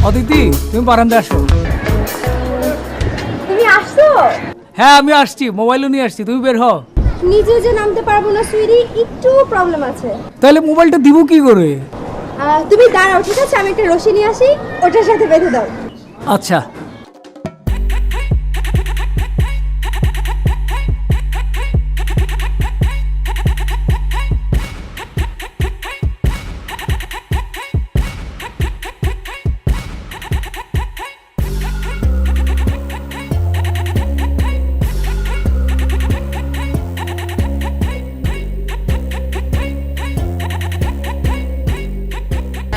অদিতি, তুমি বারান্দায় আসো। তুমি আসছো? হ্যাঁ, আমি আসছি, মোবাইলও নিয়ে আসছি, তুমি বের হও। নিজে যে নামতে পারবো না সুইরি, একটু প্রবলেম আছে। তাহলে মোবাইলটা দিব কি করে? তুমি দাঁড়াও, ঠিক আছে? আমি একটা রশি নিয়ে আসি, ওটার সাথে বেঁধে দাও। আচ্ছা।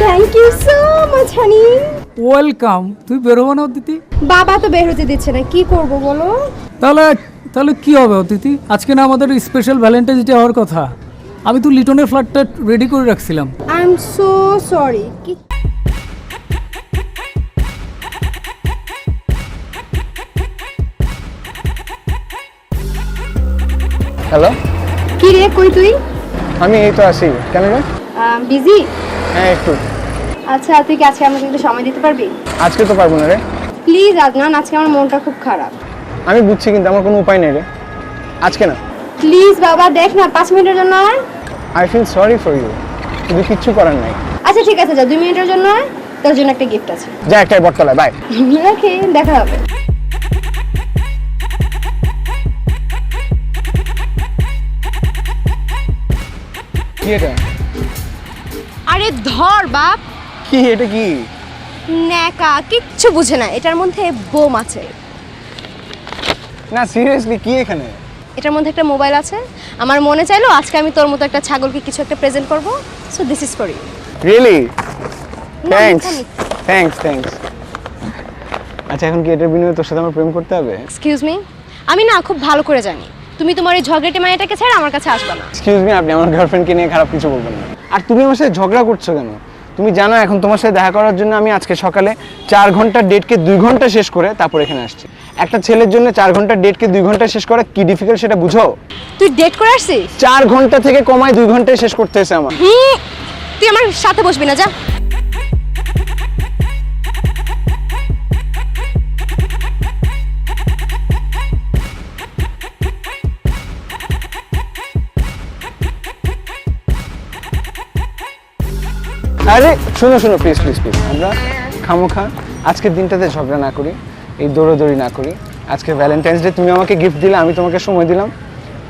Thank you so much honey. Welcome. তুই বেরোবো না অদিতি? বাবা তো বের হতে দিচ্ছে না, কি করব বলো? তাহলে তাহলে কি হবে অদিতি? আজকে না আমাদের স্পেশাল ভ্যালেন্টাইন্স ডে হওয়ার কথা। আমি তো লিটনের ফ্ল্যাটটা রেডি করে রাখছিলাম। I am so sorry. Hello, কি রে, কই তুই? আমি এই তো আছি। কেন রে? বিজি? হ্যাঁ একটু। আচ্ছা, তুই কি আজকে আমাকে একটু সময় দিতে পারবি? আজকে তো পারবো না রে। প্লিজ আদনান, আজকে আমার মনটা খুব খারাপ। আমি বুঝছি কিন্তু আমার কোনো উপায় নেই রে। আজকে না। প্লিজ বাবা, দেখ না, 5 মিনিটের জন্য আয়। I feel sorry for you, কিন্তু কিচ্ছু করার নাই। আচ্ছা ঠিক আছে, যা 2 মিনিটের জন্য আয়, তোর জন্য একটা গিফট আছে। যা একটাই বটতলায়, বাই। ওকে, দেখা হবে। কি এটা? আরে ধর বাপ, কি এটা? কি ন্যাকা, কিচ্ছু বুঝে না। এটার মধ্যে বোম আছে। না সিরিয়াসলি, কি এখানে? এটার মধ্যে একটা মোবাইল আছে। আমার মনে চাইলো আজকে আমি তোর মতো একটা ছাগলকে কিছু একটা প্রেজেন্ট করব, so this is for you. Really? Thanks thanks thanks. আচ্ছা, এখন কি এটার বিনিময়ে তোর সাথে আমার প্রেম করতে হবে? এক্সকিউজ মি, আমি না খুব ভালো করে জানি তুমি তোমার এই ঝগড়াটে মায়াটাকে ছেড়ে আমার কাছে আসবে না। এক্সকিউজ মি, আপনি আমার গার্লফ্রেন্ডকে নিয়ে খারাপ কিছু বলবেন না। আর তুমি আমার সাথে ঝগড়া করছো কেন? তুমি জানো এখন তোমার সাথে দেখা করার জন্য আমি আজকে সকালে 4 ঘন্টার ডেটকে 2 ঘন্টা শেষ করে তারপর এখানে আসছি। একটা ছেলের জন্য 4 ঘন্টার ডেটকে 2 ঘন্টা শেষ করা কি ডিফিকাল্ট সেটা বুঝো? তুই ডেট করে আসছিস? 4 ঘন্টা থেকে কমায় 2 ঘন্টায় শেষ করতে হয়েছে আমার। তুই আমার সাথে বসবি না, যা। আরে শোনো শোনো, প্লিজ প্লিজ প্লিজ, আমরা খামোখা আজকের দিনটাতে ঝগড়া না করি, এই দৌড়াদৌড়ি না করি। আজকে ভ্যালেন্টাইন্স ডে, তুমি আমাকে গিফট দিলে, আমি তোমাকে সময় দিলাম,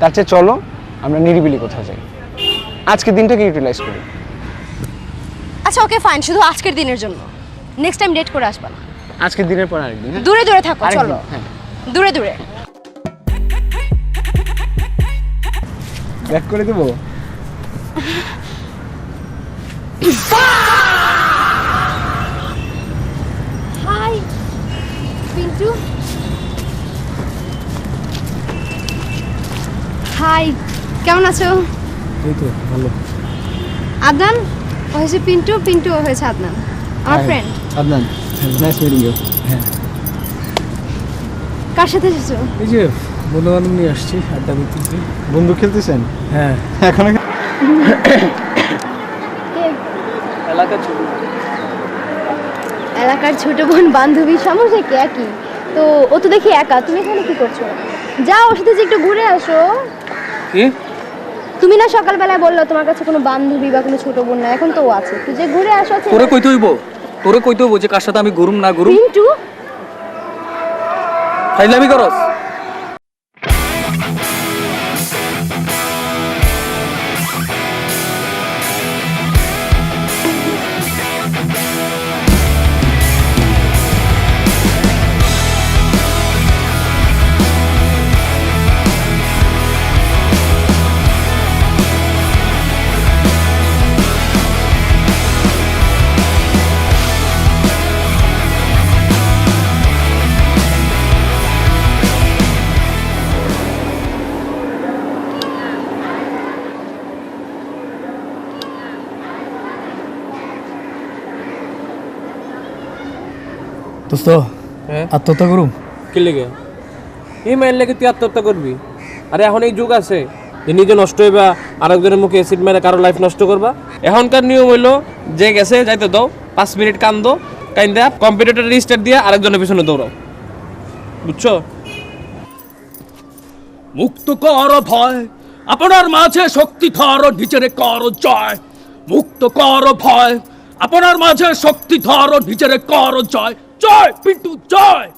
তার চেয়ে চলো আমরা নিরিবিলি কোথাও যাই, আজকের দিনটাকে ইউটিলাইজ করি। আচ্ছা ওকে ফাইন, শুধু আজকের দিনের জন্য। নেক্সট টাইম ডেট করে আসবা না। আজকের দিনের পর আরেকদিন। হ্যাঁ? দূরে দূরে থাকো, আরেকদিন, চলো। হ্যাঁ। দূরে দূরে। ব্যাক করে দেবো? হাই পিন্টু। হাই, কেমন আছো? এই তো ভালো। আদনান ও হয়েছে পিন্টু, পিন্টু ও হয়েছে আদনান, আমার friend. Adnan, nice meeting you. হ্যাঁ, কার সাথে এসেছো? এই যে বন্ধু বান্ধব নিয়ে আসছি, আড্ডা দিতেছি। বন্ধু খেলতেছেন? হ্যাঁ, এখন এলাকা ছোট। এলাকার ছোট বোন বান্ধবী, সমস্যা কি একই তো? ও তো দেখি একা, তুমি এখানে কি করছো? যাও ওর সাথে যে একটু ঘুরে আসো। কি? তুমি না সকালবেলায় বললো তোমার কাছে কোনো বান্ধবী বা কোনো ছোট বোন না, এখন তো ও আছে, তুই যে ঘুরে আসো। তোরে কইতে হইব, তোরে কইতে হইব যে কার সাথে আমি ঘুরুম না ঘুরুম। পিন্টু, ফাইজলামি করস? দোস্ত, আত্মহত্যা করুম। কি লেগে? এই মাইল লেগে তুই আত্মহত্যা করবি? আরে এখন এই যুগ আছে যে নিজে নষ্ট হইবা, আরেকজনের মুখে অ্যাসিড মেরে কারো লাইফ নষ্ট করবা। এখনকার নিয়ম হইলো যে গেছে যাইতে দাও, 5 মিনিট কান্দো, কাইন্দা কম্পিউটারটা রিস্টার্ট দিয়ে আরেকজনের পিছনে দৌড়াও, বুঝছো? মুক্ত কর ভয়, আপনার মাঝে শক্তি ধর, নিজেরে কর জয়। মুক্ত কর ভয়, আপনার মাঝে শক্তি ধর, নিজেরে কর জয়। জয় পিন্টু জয়।